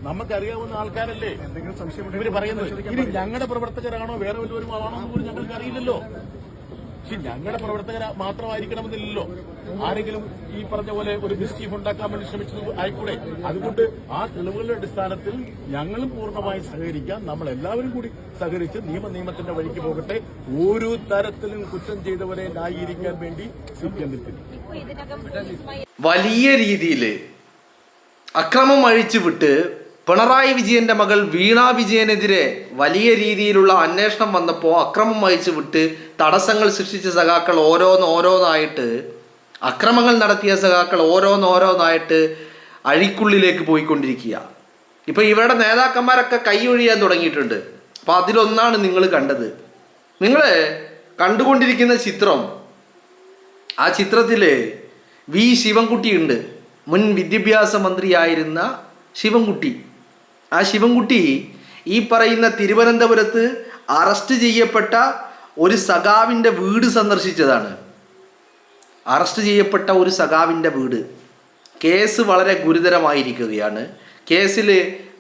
നമുക്കറിയാവുന്ന ആൾക്കാരല്ലേ ഇവര് പറയുന്നത്. ഇനി ഞങ്ങളുടെ പ്രവർത്തകരാണോ വേറെ വല്ലവരും ആണോ എന്ന് പോലും ഞങ്ങൾക്ക് അറിയില്ലല്ലോ. പക്ഷെ ഞങ്ങളുടെ പ്രവർത്തകർ മാത്രമായിരിക്കണമെന്നില്ലല്ലോ. ആരെങ്കിലും ഈ പറഞ്ഞ പോലെ ഒരു മിസ്റ്റീഫ് ഉണ്ടാക്കാൻ വേണ്ടി ശ്രമിച്ചത് ആയിക്കൂടെ? അതുകൊണ്ട് ആ തെളിവുകളുടെ അടിസ്ഥാനത്തിൽ ഞങ്ങളും പൂർണ്ണമായി സഹകരിക്കാം. നമ്മൾ എല്ലാവരും കൂടി സഹകരിച്ച് നിയമത്തിന്റെ വഴിക്ക് പോകട്ടെ. ഒരു തരത്തിലും കുറ്റം ചെയ്തവരെ ന്യായീകരിക്കാൻ വേണ്ടി സിപിഎം നിൽക്കുന്നു. വലിയ രീതിയിൽ അക്രമം അഴിച്ചുവിട്ട് പിണറായി വിജയന്റെ മകൾ വീണ വിജയനെതിരെ വലിയ രീതിയിലുള്ള അന്വേഷണം വന്നപ്പോൾ അക്രമം അഴിച്ചുവിട്ട് തടസ്സങ്ങൾ സൃഷ്ടിച്ച സഖാക്കൾ ഓരോന്നായിട്ട് അക്രമങ്ങൾ നടത്തിയ സഖാക്കൾ ഓരോന്നായിട്ട് അഴിക്കുള്ളിലേക്ക് പോയിക്കൊണ്ടിരിക്കുക. ഇപ്പം ഇവരുടെ നേതാക്കന്മാരൊക്കെ കൈയൊഴിയാൻ തുടങ്ങിയിട്ടുണ്ട്. അപ്പം അതിലൊന്നാണ് നിങ്ങൾ കണ്ടത്. നിങ്ങൾ കണ്ടുകൊണ്ടിരിക്കുന്ന ചിത്രം, ആ ചിത്രത്തിൽ വി ശിവൻകുട്ടിയുണ്ട്. മുൻ വിദ്യാഭ്യാസ മന്ത്രിയായിരുന്ന ശിവൻകുട്ടി. ആ ശിവൻകുട്ടി ഈ പറയുന്ന തിരുവനന്തപുരത്ത് അറസ്റ്റ് ചെയ്യപ്പെട്ട ഒരു സഖാവിൻ്റെ വീട് സന്ദർശിച്ചതാണ്. അറസ്റ്റ് ചെയ്യപ്പെട്ട ഒരു സഖാവിൻ്റെ വീട്. കേസ് വളരെ ഗുരുതരമായിരിക്കുകയാണ്. കേസിൽ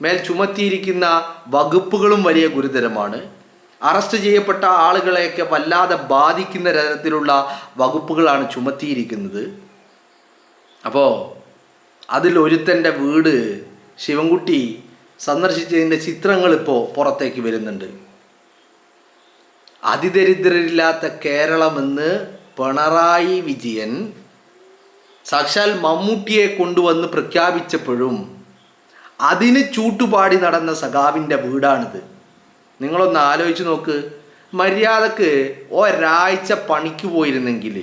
മേൽ ചുമത്തിയിരിക്കുന്ന വകുപ്പുകളും വലിയ ഗുരുതരമാണ്. അറസ്റ്റ് ചെയ്യപ്പെട്ട ആളുകളെയൊക്കെ വല്ലാതെ ബാധിക്കുന്ന തരത്തിലുള്ള വകുപ്പുകളാണ് ചുമത്തിയിരിക്കുന്നത്. അപ്പോൾ അതിലൊരുത്തൻ്റെ വീട് ശിവൻകുട്ടി സന്ദർശിച്ചതിൻ്റെ ചിത്രങ്ങൾ ഇപ്പോൾ പുറത്തേക്ക് വരുന്നുണ്ട്. അതിദരിദ്രരില്ലാത്ത കേരളമെന്ന് പിണറായി വിജയൻ സാക്ഷാൽ മമ്മൂട്ടിയെ കൊണ്ടുവന്ന് പ്രഖ്യാപിച്ചപ്പോഴും അതിന് ചൂട്ടുപാടി നടന്ന സഖാവിൻ്റെ വീടാണിത്. നിങ്ങളൊന്ന് ആലോചിച്ച് നോക്ക്. മര്യാദക്ക് ഒരാഴ്ച പണിക്ക് പോയിരുന്നെങ്കിൽ,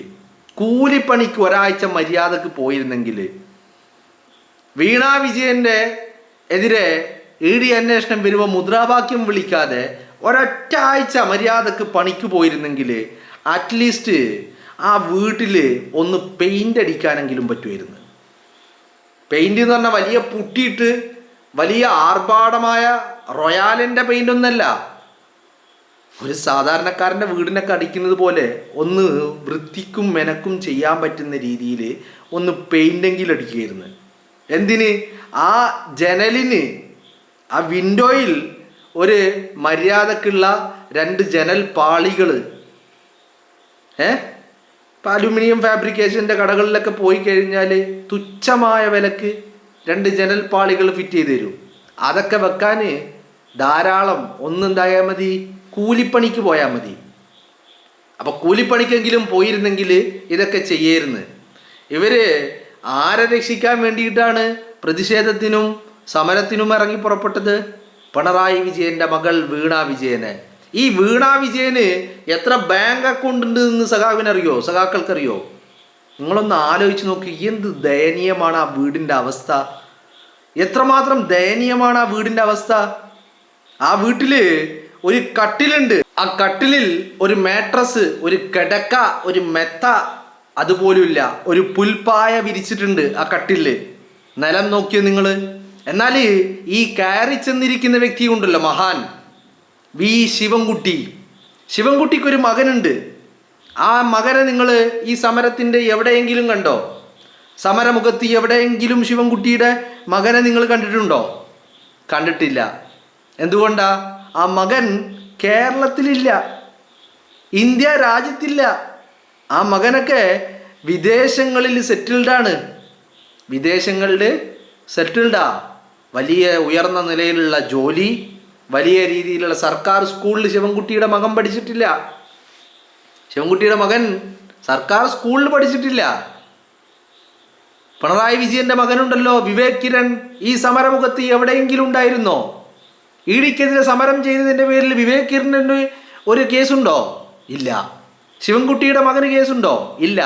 കൂലിപ്പണിക്ക് ഒരാഴ്ച മര്യാദക്ക് പോയിരുന്നെങ്കിൽ, വീണ വിജയൻ്റെ എതിരെ ED അന്വേഷണം വരുമ്പോൾ മുദ്രാവാക്യം വിളിക്കാതെ ഒരൊറ്റ ആഴ്ച മര്യാദക്ക് പണിക്ക് പോയിരുന്നെങ്കിൽ അറ്റ്ലീസ്റ്റ് ആ വീട്ടിൽ ഒന്ന് പെയിൻ്റ് അടിക്കാനെങ്കിലും പറ്റുമായിരുന്നു. പെയിൻ്റ് എന്ന് പറഞ്ഞാൽ വലിയ പുട്ടിയിട്ട് വലിയ ആർഭാടമായ റോയാലിൻ്റെ പെയിൻ്റ് ഒന്നല്ല. ഒരു സാധാരണക്കാരൻ്റെ വീടിനൊക്കെ അടിക്കുന്നത് പോലെ ഒന്ന് വൃത്തിക്കും മെനക്കും ചെയ്യാൻ പറ്റുന്ന രീതിയിൽ ഒന്ന് പെയിൻ്റെങ്കിലും അടിക്കുകയായിരുന്നു. എന്തിന്? ആ ജനലിന്, ആ വിൻഡോയിൽ ഒരു മര്യാദക്കുള്ള 2 ജനൽ പാളികൾ, ഇപ്പം അലുമിനിയം ഫാബ്രിക്കേഷൻ്റെ കടകളിലൊക്കെ പോയി കഴിഞ്ഞാൽ തുച്ഛമായ വിലക്ക് 2 ജനൽ പാളികൾ ഫിറ്റ് ചെയ്ത് തരും. അതൊക്കെ വെക്കാൻ ധാരാളം ഒന്നുണ്ടായാൽ മതി, കൂലിപ്പണിക്ക് പോയാൽ മതി. അപ്പോൾ കൂലിപ്പണിക്കെങ്കിലും പോയിരുന്നെങ്കിൽ ഇതൊക്കെ ചെയ്യായിരുന്നു. ഇവർ ആരെ രക്ഷിക്കാൻ വേണ്ടിയിട്ടാണ് പ്രതിഷേധത്തിനും സമരത്തിനും ഇറങ്ങി പുറപ്പെട്ടത്? പിണറായി വിജയൻ്റെ മകൾ വീണ വിജയനെ. ഈ വീണ വിജയന് എത്ര ബാങ്ക് അക്കൗണ്ട് ഉണ്ട് എന്ന് സഖാവിനറിയോ? സഖാക്കൾക്കറിയോ? നിങ്ങളൊന്ന് ആലോചിച്ച് നോക്കി. എന്ത് ദയനീയമാണ് ആ വീടിൻ്റെ അവസ്ഥ. എത്രമാത്രം ദയനീയമാണ് ആ വീടിൻ്റെ അവസ്ഥ. ആ വീട്ടിൽ ഒരു കട്ടിലുണ്ട്. ആ കട്ടിലിൽ ഒരു മാട്രസ്, ഒരു കിടക്ക, ഒരു മെത്ത അതുപോലുമില്ല. ഒരു പുൽപ്പായ വിരിച്ചിട്ടുണ്ട് ആ കട്ടിലിൽ. നിലം നോക്കിയോ നിങ്ങൾ? എന്നാൽ ഈ കയറി ചെന്നിരിക്കുന്ന വ്യക്തി ഉണ്ടല്ലോ, മഹാൻ വി ശിവൻകുട്ടി. ശിവൻകുട്ടിക്കൊരു മകനുണ്ട്. ആ മകനെ നിങ്ങൾ ഈ സമരത്തിൻ്റെ എവിടെയെങ്കിലും കണ്ടോ? സമരമുഖത്ത് എവിടെയെങ്കിലും ശിവൻകുട്ടിയുടെ മകനെ നിങ്ങൾ കണ്ടിട്ടുണ്ടോ? കണ്ടിട്ടില്ല. എന്തുകൊണ്ടാ? ആ മകൻ കേരളത്തിലില്ല, ഇന്ത്യ രാജ്യത്തില്ല. ആ മകനൊക്കെ വിദേശങ്ങളിൽ സെറ്റിൽഡാണ്. വിദേശങ്ങളിൽ സെറ്റിൽഡാ. വലിയ ഉയർന്ന നിലയിലുള്ള ജോലി, വലിയ രീതിയിലുള്ള സർക്കാർ സ്കൂളിൽ ശിവൻകുട്ടിയുടെ മകൻ പഠിച്ചിട്ടില്ല. ശിവൻകുട്ടിയുടെ മകൻ സർക്കാർ സ്കൂളിൽ പഠിച്ചിട്ടില്ല. പിണറായി വിജയൻ്റെ മകനുണ്ടല്ലോ വിവേക് കിരൺ. ഈ സമരമുഖത്ത് എവിടെയെങ്കിലും ഉണ്ടായിരുന്നോ? EDക്കെതിരെ സമരം ചെയ്തതിൻ്റെ പേരിൽ വിവേക് കിരണിന് ഒരു കേസുണ്ടോ? ഇല്ല. ശിവൻകുട്ടിയുടെ മകന് കേസുണ്ടോ? ഇല്ല.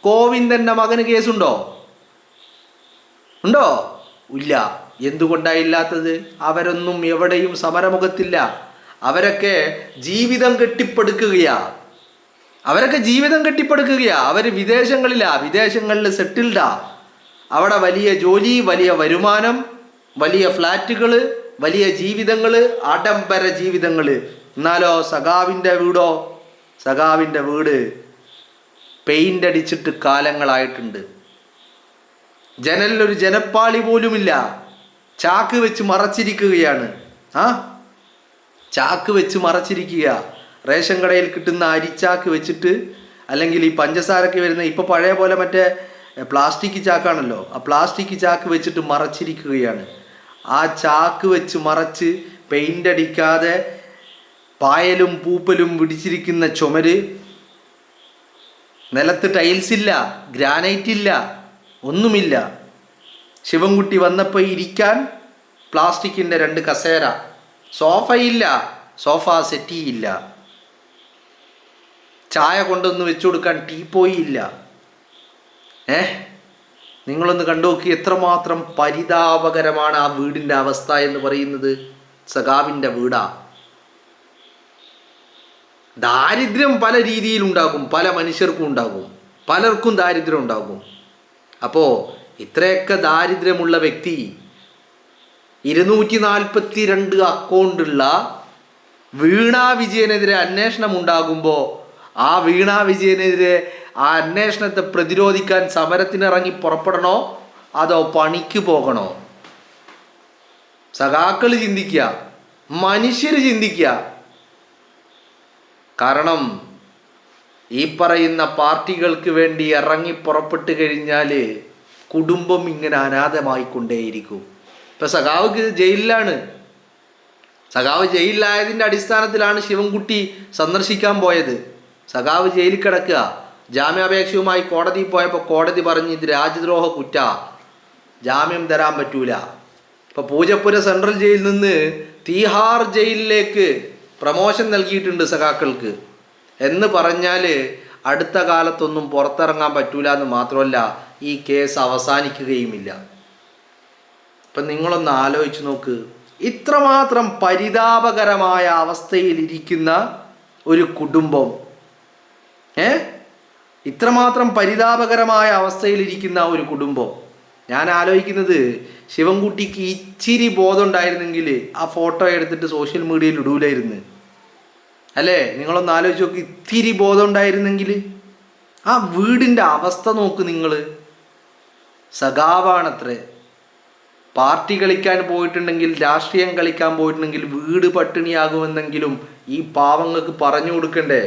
കോവിന്ദൻ്റെ മകന് കേസുണ്ടോ? ഉണ്ടോ? ഇല്ല. എന്തുകൊണ്ടായില്ലാത്തത്? അവരൊന്നും എവിടെയും സമരമുഖത്തില്ല. അവരൊക്കെ ജീവിതം കെട്ടിപ്പടുക്കുകയാ. അവർ വിദേശങ്ങളിലാ, വിദേശങ്ങളിൽ സെറ്റിൽഡാ. അവിടെ വലിയ ജോലി, വലിയ വരുമാനം, വലിയ ഫ്ലാറ്റുകൾ, വലിയ ജീവിതങ്ങൾ, ആഡംബര ജീവിതങ്ങൾ. എന്നാലോ സഖാവിൻ്റെ വീട് പെയിൻ്റ് അടിച്ചിട്ട് കാലങ്ങളായിട്ടുണ്ട്. ജനലിലൊരു ജനപ്പാളി പോലുമില്ല. ചാക്ക് വെച്ച് മറച്ചിരിക്കുകയാണ്. ചാക്ക് വെച്ച് മറച്ചിരിക്കുക. റേഷൻ കടയിൽ കിട്ടുന്ന അരിച്ചാക്ക് വെച്ചിട്ട്, അല്ലെങ്കിൽ ഈ പഞ്ചസാരക്ക് വരുന്ന ഇപ്പോൾ പഴയ പോലെ മറ്റേ പ്ലാസ്റ്റിക് ചാക്കാണല്ലോ, ആ പ്ലാസ്റ്റിക് ചാക്ക് വെച്ചിട്ട് മറച്ചിരിക്കുകയാണ്. ആ ചാക്ക് വെച്ച് മറച്ച് പെയിൻ്റ് അടിക്കാതെ പായലും പൂപ്പലും പിടിച്ചിരിക്കുന്ന ചുമര്, നിലത്ത് ടൈൽസ് ഇല്ല, ഗ്രാനൈറ്റ് ഇല്ല, ഒന്നുമില്ല. ശിവൻകുട്ടി വന്നപ്പോൾ ഇരിക്കാൻ പ്ലാസ്റ്റിക്കിൻ്റെ 2 കസേര, സോഫയില്ല, സോഫ സെറ്റിയില്ല, ചായ കൊണ്ടൊന്ന് വെച്ചു കൊടുക്കാൻ ടീപ്പോയി ഇല്ല. നിങ്ങളൊന്ന് കണ്ടു നോക്കി, എത്രമാത്രം പരിതാപകരമാണ് ആ വീടിൻ്റെ അവസ്ഥ എന്ന് പറയുന്നത്. സഖാവിൻ്റെ വീടാ. ദാരിദ്ര്യം പല രീതിയിലുണ്ടാകും, പല മനുഷ്യർക്കും ഉണ്ടാകും, പലർക്കും ദാരിദ്ര്യം ഉണ്ടാകും. അപ്പോൾ ഇത്രയൊക്കെ ദാരിദ്ര്യമുള്ള വ്യക്തി 242 അക്കൗണ്ടുള്ള വീണാ വിജയനെതിരെ അന്വേഷണം ഉണ്ടാകുമ്പോൾ ആ വീണാ വിജയനെതിരെ ആ അന്വേഷണത്തെ പ്രതിരോധിക്കാൻ സമരത്തിനിറങ്ങി പുറപ്പെടണോ അതോ പണിക്ക് പോകണോ? സഖാക്കൾ ചിന്തിക്കുക, മനുഷ്യർ ചിന്തിക്കുക. കാരണം ഈ പറയുന്ന പാർട്ടികൾക്ക് വേണ്ടി ഇറങ്ങി പുറപ്പെട്ട് കഴിഞ്ഞാൽ കുടുംബം ഇങ്ങനെ അനാഥമായിക്കൊണ്ടേയിരിക്കും. ഇപ്പം സഖാവ് ജയിലിലാണ്. സഖാവ് ജയിലിലായതിൻ്റെ അടിസ്ഥാനത്തിലാണ് ശിവൻകുട്ടി സന്ദർശിക്കാൻ പോയത്. സഖാവ് ജയിലിൽ കിടക്കുക. ജാമ്യാപേക്ഷയുമായി കോടതിയിൽ പോയപ്പോൾ കോടതി പറഞ്ഞ് ഇത് രാജ്യദ്രോഹ കുറ്റ, ജാമ്യം തരാൻ പറ്റൂല. ഇപ്പോൾ പൂജപ്പുര സെൻട്രൽ ജയിലിൽ നിന്ന് തീഹാർ ജയിലിലേക്ക് പ്രമോഷൻ നൽകിയിട്ടുണ്ട് സഖാക്കൾക്ക്. എന്ന് പറഞ്ഞാൽ അടുത്ത കാലത്തൊന്നും പുറത്തിറങ്ങാൻ പറ്റൂല എന്ന് മാത്രമല്ല, ഈ കേസ് അവസാനിക്കുകയുമില്ല. ഇപ്പം നിങ്ങളൊന്ന് ആലോചിച്ച് നോക്ക്, ഇത്രമാത്രം പരിതാപകരമായ അവസ്ഥയിലിരിക്കുന്ന ഒരു കുടുംബം, ഇത്രമാത്രം പരിതാപകരമായ അവസ്ഥയിലിരിക്കുന്ന ഒരു കുടുംബം. ഞാൻ ആലോചിക്കുന്നത്, ശിവൻകുട്ടിക്ക് ഇച്ചിരി ബോധം ഉണ്ടായിരുന്നെങ്കിൽ ആ ഫോട്ടോ എടുത്തിട്ട് സോഷ്യൽ മീഡിയയിൽ ഇടൂലായിരുന്നു അല്ലേ? നിങ്ങളൊന്ന് ആലോചിച്ച് നോക്ക്, ഇത്തിരി ബോധം ഉണ്ടായിരുന്നെങ്കിൽ. ആ വീടിൻ്റെ അവസ്ഥ നോക്ക് നിങ്ങൾ. സഖാവാണത്രേ. പാർട്ടി കളിക്കാൻ പോയിട്ടുണ്ടെങ്കിൽ, രാഷ്ട്രീയം കളിക്കാൻ പോയിട്ടുണ്ടെങ്കിൽ വീട് പട്ടിണിയാകുമെന്നെങ്കിലും ഈ പാവങ്ങൾക്ക് പറഞ്ഞു കൊടുക്കണ്ടേ?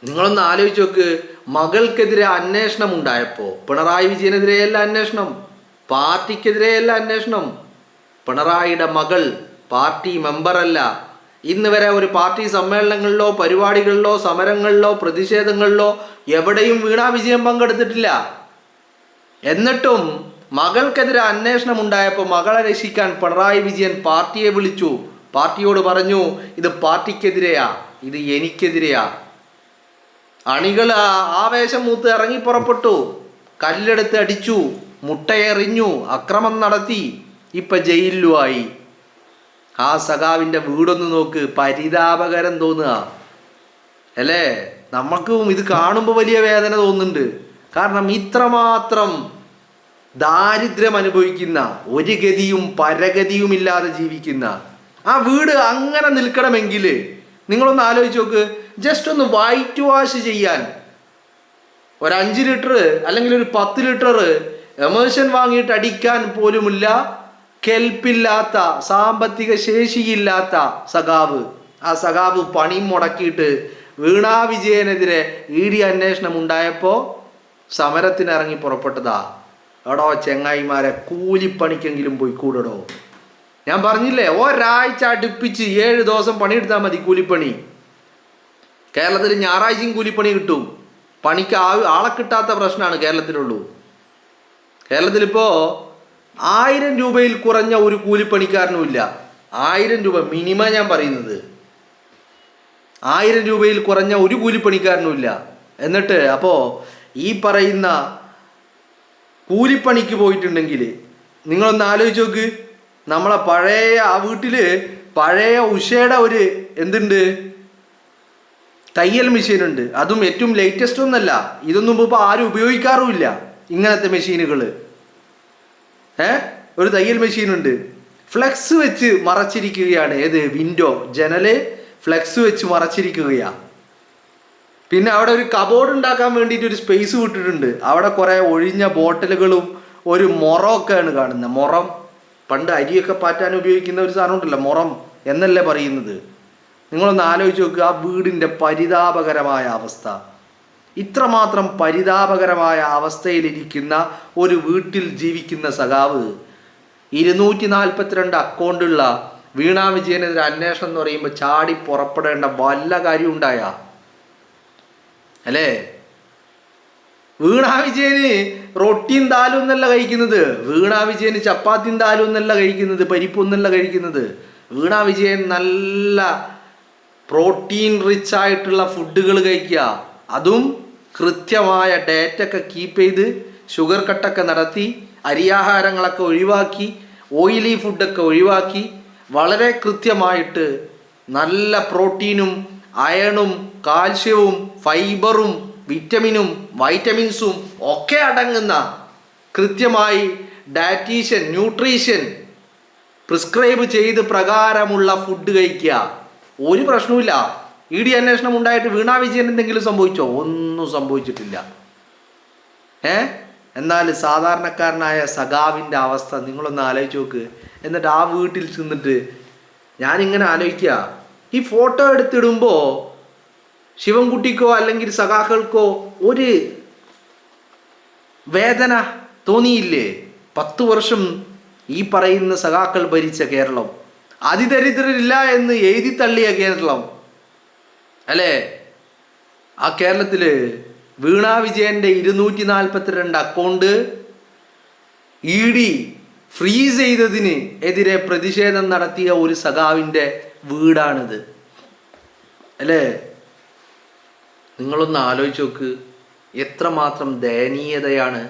നിങ്ങളൊന്ന് ആലോചിച്ച് നോക്ക്. മകൾക്കെതിരെ അന്വേഷണം ഉണ്ടായപ്പോൾ പിണറായി വിജയനെതിരെയല്ല അന്വേഷണം, പാർട്ടിക്കെതിരെയല്ല അന്വേഷണം. പിണറായിയുടെ മകൾ പാർട്ടി മെമ്പറല്ല. ഇന്ന് വരെ ഒരു പാർട്ടി സമ്മേളനങ്ങളിലോ പരിപാടികളിലോ സമരങ്ങളിലോ പ്രതിഷേധങ്ങളിലോ എവിടെയും വീണാ വിജയൻ പങ്കെടുത്തിട്ടില്ല. എന്നിട്ടും മകൾക്കെതിരെ അന്വേഷണം ഉണ്ടായപ്പോൾ മകളെ രക്ഷിക്കാൻ പിണറായി വിജയൻ പാർട്ടിയെ വിളിച്ചു. പാർട്ടിയോട് പറഞ്ഞു, ഇത് പാർട്ടിക്കെതിരെയാ, ഇത് എനിക്കെതിരെയാ. അണികൾ ആവേശം മൂത്ത് ഇറങ്ങി പുറപ്പെട്ടു, കല്ലെടുത്ത് അടിച്ചു, മുട്ടയെറിഞ്ഞു, അക്രമം നടത്തി. ഇപ്പം ജയിലിലുമായി. ആ സഖാവിൻ്റെ വീടൊന്ന് നോക്ക്, പരിതാപകരം തോന്നുക അല്ലേ? നമുക്കും ഇത് കാണുമ്പോൾ വലിയ വേദന തോന്നുന്നുണ്ട്. കാരണം ഇത്രമാത്രം ദാരിദ്ര്യം അനുഭവിക്കുന്ന, ഒരു ഗതിയും പരഗതിയുമില്ലാതെ ജീവിക്കുന്ന ആ വീട് അങ്ങനെ നിൽക്കണമെങ്കിൽ നിങ്ങളൊന്ന് ആലോചിച്ച് നോക്ക്. ജസ്റ്റ് ഒന്ന് വൈറ്റ് വാഷ് ചെയ്യാൻ ഒരു 5 ലിറ്റർ അല്ലെങ്കിൽ ഒരു 10 ലിറ്റർ എമേഴ്ഷൻ വാങ്ങിയിട്ട് അടിക്കാൻ പോലുമില്ല കെൽപ്പില്ലാത്ത, സാമ്പത്തിക ശേഷിയില്ലാത്ത സഖാവ്. ആ സഖാവ് പണി മുടക്കിയിട്ട് വീണാ വിജയനെതിരെ ED അന്വേഷണം ഉണ്ടായപ്പോൾ സമരത്തിനിറങ്ങി പുറപ്പെട്ടതാ. എടോ ചെങ്ങായിമാരെ, കൂലിപ്പണിക്കെങ്കിലും പോയി കൂടടോ. ഞാൻ പറഞ്ഞില്ലേ, ഒരാഴ്ച അടുപ്പിച്ച് 7 ദിവസം പണിയെടുത്താൽ മതി കൂലിപ്പണി. കേരളത്തിൽ ഞായറാഴ്ചയും കൂലിപ്പണി കിട്ടും. പണിക്ക് ആളെ കിട്ടാത്ത പ്രശ്നമാണ് കേരളത്തിലുള്ളൂ. കേരളത്തിലിപ്പോൾ 1000 രൂപയിൽ കുറഞ്ഞ ഒരു കൂലിപ്പണിക്കാരനും ഇല്ല. 1000 രൂപ മിനിമം ഞാൻ പറയുന്നത്. 1000 രൂപയിൽ കുറഞ്ഞ ഒരു കൂലിപ്പണിക്കാരനും ഇല്ല. എന്നിട്ട് അപ്പോൾ ഈ പറയുന്ന കൂലിപ്പണിക്ക് പോയിട്ടുണ്ടെങ്കിൽ നിങ്ങളൊന്ന് ആലോചിച്ച് നോക്ക്. നമ്മളെ പഴയ ആ വീട്ടിൽ പഴയ ഉഷയുടെ ഒരു എന്തുണ്ട്, തയ്യൽ മെഷീനുണ്ട്. അതും ഏറ്റവും ലേറ്റസ്റ്റ് ഒന്നല്ല, ഇതൊന്നും ഇപ്പോൾ ആരും ഉപയോഗിക്കാറുമില്ല ഇങ്ങനത്തെ മെഷീനുകൾ. ഒരു തയ്യൽ മെഷീനുണ്ട്. ഫ്ലെക്സ് വെച്ച് മറച്ചിരിക്കുകയാണ്. ഏത് വിൻഡോ, ജനല് ഫ്ലെക്സ് വെച്ച് മറച്ചിരിക്കുകയാണ്. പിന്നെ അവിടെ ഒരു കബോർഡ് ഉണ്ടാക്കാൻ വേണ്ടിയിട്ട് ഒരു സ്പേസ് വിട്ടിട്ടുണ്ട്. അവിടെ കുറേ ഒഴിഞ്ഞ ബോട്ടിലുകളും ഒരു മൊറമൊക്കെയാണ് കാണുന്നത്. മൊറം, പണ്ട് അരിയൊക്കെ പാറ്റാൻ ഉപയോഗിക്കുന്ന ഒരു സാധനം ഉണ്ടല്ലോ, മൊറം എന്നല്ലേ പറയുന്നത്. നിങ്ങളൊന്ന് ആലോചിച്ച് നോക്കുക ആ വീടിൻ്റെ പരിതാപകരമായ അവസ്ഥ. ഇത്രമാത്രം പരിതാപകരമായ അവസ്ഥയിലിരിക്കുന്ന ഒരു വീട്ടിൽ ജീവിക്കുന്ന സഖാവ് 242 അക്കൗണ്ടുള്ള വീണ വിജയനെതിരെ അന്വേഷണം എന്ന് പറയുമ്പോൾ ചാടി പുറപ്പെടേണ്ട വല്ല കാര്യം ഉണ്ടായ അല്ലേ? വീണ വിജയന് റൊട്ടിയും ദാലും എന്നല്ല കഴിക്കുന്നത്, വീണ വിജയന് ചപ്പാത്തിയും ദാലും എന്നല്ല കഴിക്കുന്നത്, പരിപ്പൊന്നല്ല കഴിക്കുന്നത്. വീണ വിജയൻ നല്ല പ്രോട്ടീൻ റിച്ച് ആയിട്ടുള്ള ഫുഡുകൾ കഴിക്കുക, അതും കൃത്യമായ ഡേറ്റൊക്കെ കീപ്പ് ചെയ്ത് ഷുഗർ കട്ടൊക്കെ നടത്തി അരിയാഹാരങ്ങളൊക്കെ ഒഴിവാക്കി ഓയിലി ഫുഡൊക്കെ ഒഴിവാക്കി വളരെ കൃത്യമായിട്ട് നല്ല പ്രോട്ടീനും അയണും കാൽഷ്യവും ഫൈബറും വിറ്റമിനും വൈറ്റമിൻസും ഒക്കെ അടങ്ങുന്ന കൃത്യമായി ഡയറ്റീഷ്യൻ ന്യൂട്രീഷ്യൻ പ്രിസ്ക്രൈബ് ചെയ്ത് പ്രകാരമുള്ള ഫുഡ് കഴിക്കുക. ഒരു പ്രശ്നവുമില്ല. ED അന്വേഷണം ഉണ്ടായിട്ട് വീണ വിജയൻ എന്തെങ്കിലും സംഭവിച്ചോ? ഒന്നും സംഭവിച്ചിട്ടില്ല. എന്നാൽ സാധാരണക്കാരനായ സഖാവിൻ്റെ അവസ്ഥ നിങ്ങളൊന്ന് ആലോചിച്ച് നോക്ക്. എന്നിട്ട് ആ വീട്ടിൽ ചെന്നിട്ട് ഞാനിങ്ങനെ ആലോചിക്കുക, ഈ ഫോട്ടോ എടുത്തിടുമ്പോൾ ശിവൻകുട്ടിക്കോ അല്ലെങ്കിൽ സഖാക്കൾക്കോ ഒരു വേദന തോന്നിയില്ലേ? 10 വർഷം ഈ പറയുന്ന സഖാക്കൾ ഭരിച്ച കേരളം, അതിദരിദ്രരില്ല എന്ന് എഴുതി തള്ളിയ കേരളം അല്ലേ? ആ കേരളത്തിൽ വീണ വിജയൻ്റെ 242 അക്കൗണ്ട് ED ഫ്രീസ് ചെയ്തതിന് എതിരെ പ്രതിഷേധം നടത്തിയ ഒരു സഖാവിൻ്റെ വീടാണിത് അല്ലേ? നിങ്ങളൊന്ന് ആലോചിച്ച് നോക്ക്, എത്രമാത്രം ദയനീയതയാണ്.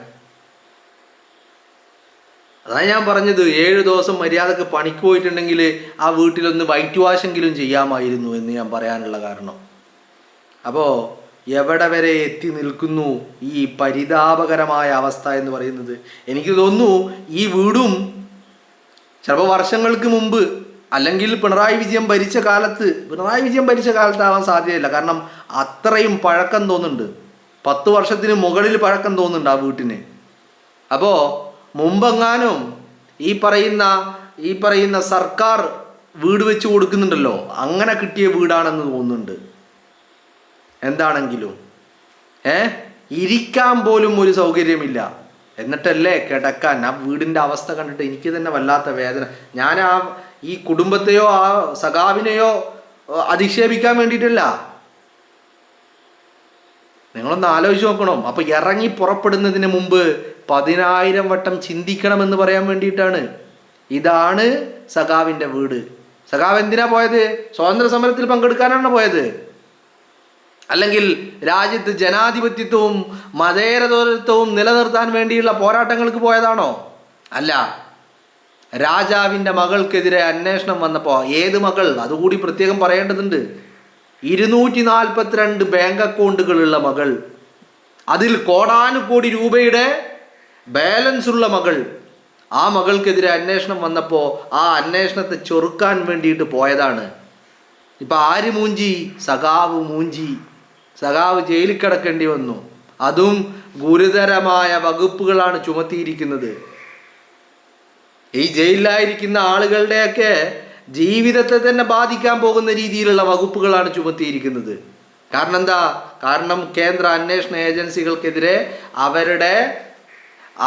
അതാണ് ഞാൻ പറഞ്ഞത്, 7 ദിവസം മര്യാദക്ക് പണിക്ക് പോയിട്ടുണ്ടെങ്കിൽ ആ വീട്ടിലൊന്ന് വൈറ്റ് വാഷെങ്കിലും ചെയ്യാമായിരുന്നു എന്ന് ഞാൻ പറയാനുള്ള കാരണം. അപ്പോൾ എവിടെ വരെ എത്തി നിൽക്കുന്നു ഈ പരിതാപകരമായ അവസ്ഥ എന്ന് പറയുന്നത്? എനിക്ക് തോന്നുന്നു ഈ വീടും ചിലപ്പോൾ വർഷങ്ങൾക്ക് മുമ്പ് അല്ലെങ്കിൽ പിണറായി വിജയൻ ഭരിച്ച കാലത്താവാൻ സാധ്യതയില്ല. കാരണം അത്രയും പഴക്കം തോന്നുന്നുണ്ട്, 10 വർഷത്തിന് മുകളിൽ പഴക്കം തോന്നുന്നുണ്ട് ആ വീട്ടിന്. അപ്പോൾ മുമ്പെങ്ങാനും ഈ പറയുന്ന സർക്കാർ വീട് വെച്ച് കൊടുക്കുന്നുണ്ടല്ലോ, അങ്ങനെ കിട്ടിയ വീടാണെന്ന് തോന്നുന്നുണ്ട്. എന്താണെങ്കിലും ഇരിക്കാൻ പോലും ഒരു സൗകര്യമില്ല, എന്നിട്ടല്ലേ കിടക്കാൻ. ആ വീടിൻ്റെ അവസ്ഥ കണ്ടിട്ട് എനിക്ക് തന്നെ വല്ലാത്ത വേദന. ഞാൻ ഈ കുടുംബത്തെയോ ആ സഖാവിനെയോ അധിക്ഷേപിക്കാൻ വേണ്ടിയിട്ടല്ല, നിങ്ങളൊന്ന് ആലോചിച്ച് നോക്കണം. അപ്പോൾ ഇറങ്ങി പുറപ്പെടുന്നതിന് മുമ്പ് 10,000 വട്ടം ചിന്തിക്കണമെന്ന് പറയാൻ വേണ്ടിയിട്ടാണ്. ഇതാണ് സഖാവിൻ്റെ വീട്. സഖാവ് എന്തിനാ പോയത്? സ്വാതന്ത്ര്യ സമരത്തിൽ പങ്കെടുക്കാനാണ് പോയത്? അല്ലെങ്കിൽ രാജ്യത്ത് ജനാധിപത്യത്വവും മതേതരത്വവും നിലനിർത്താൻ വേണ്ടിയുള്ള പോരാട്ടങ്ങൾക്ക് പോയതാണോ? അല്ല. രാജാവിൻ്റെ മകൾക്കെതിരെ അന്വേഷണം വന്നപ്പോൾ, ഏത് മകൾ അതുകൂടി പ്രത്യേകം പറയേണ്ടതുണ്ട്, 242 ബാങ്ക് അക്കൗണ്ടുകളുള്ള മകൾ, അതിൽ കോടാനുകോടി രൂപയുടെ ബാലൻസ് ഉള്ള മകൾ, ആ മകൾക്കെതിരെ അന്വേഷണം വന്നപ്പോൾ ആ അന്വേഷണത്തെ ചൊറുക്കാൻ വേണ്ടിയിട്ട് പോയതാണ്. ഇപ്പം ആര് മൂഞ്ചി? സഖാവ് മൂഞ്ചി. സഖാവ് ജയിലിൽ കിടക്കേണ്ടി വന്നു. അതും ഗുരുതരമായ വകുപ്പുകളാണ് ചുമത്തിയിരിക്കുന്നത്. ഈ ജയിലിലായിരിക്കുന്ന ആളുകളുടെയൊക്കെ ജീവിതത്തെ തന്നെ ബാധിക്കാൻ പോകുന്ന രീതിയിലുള്ള വകുപ്പുകളാണ് ചുമത്തിയിരിക്കുന്നത്. കാരണം എന്താ? കാരണം കേന്ദ്ര അന്വേഷണ ഏജൻസികൾക്കെതിരെ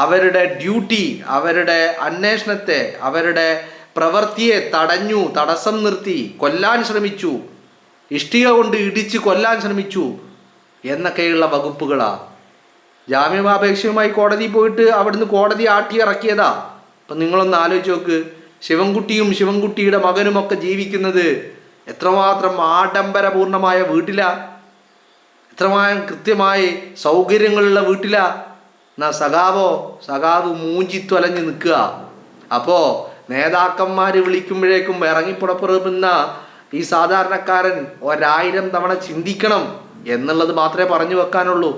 അവരുടെ ഡ്യൂട്ടി, അവരുടെ അന്വേഷണത്തെ, അവരുടെ പ്രവൃത്തിയെ തടസ്സം നിർത്തി കൊല്ലാൻ ശ്രമിച്ചു, ഇഷ്ടിക കൊണ്ട് ഇടിച്ച് കൊല്ലാൻ ശ്രമിച്ചു എന്നൊക്കെയുള്ള വകുപ്പുകളാണ്. ജാമ്യാപേക്ഷയുമായി കോടതിയിൽ പോയിട്ട് അവിടുന്ന് കോടതി ആട്ടിയിറക്കിയതാ. അപ്പം നിങ്ങളൊന്ന് ആലോചിച്ച് നോക്ക്, ശിവൻകുട്ടിയും ശിവൻകുട്ടിയുടെ മകനുമൊക്കെ ജീവിക്കുന്നത് എത്രമാത്രം ആഡംബരപൂർണമായ വീട്ടിലാ, എത്രമാത്രം കൃത്യമായി സൗകര്യങ്ങളുള്ള വീട്ടിലാ. എന്നാ സഖാവ് മൂഞ്ചിത്തൊലഞ്ഞ് നിൽക്കുക. അപ്പോൾ നേതാക്കന്മാർ വിളിക്കുമ്പോഴേക്കും ഇറങ്ങിപ്പുറപ്പെടുന്ന ഈ സാധാരണക്കാരൻ 1000 തവണ ചിന്തിക്കണം എന്നുള്ളത് മാത്രമേ പറഞ്ഞു വെക്കാനുള്ളൂ.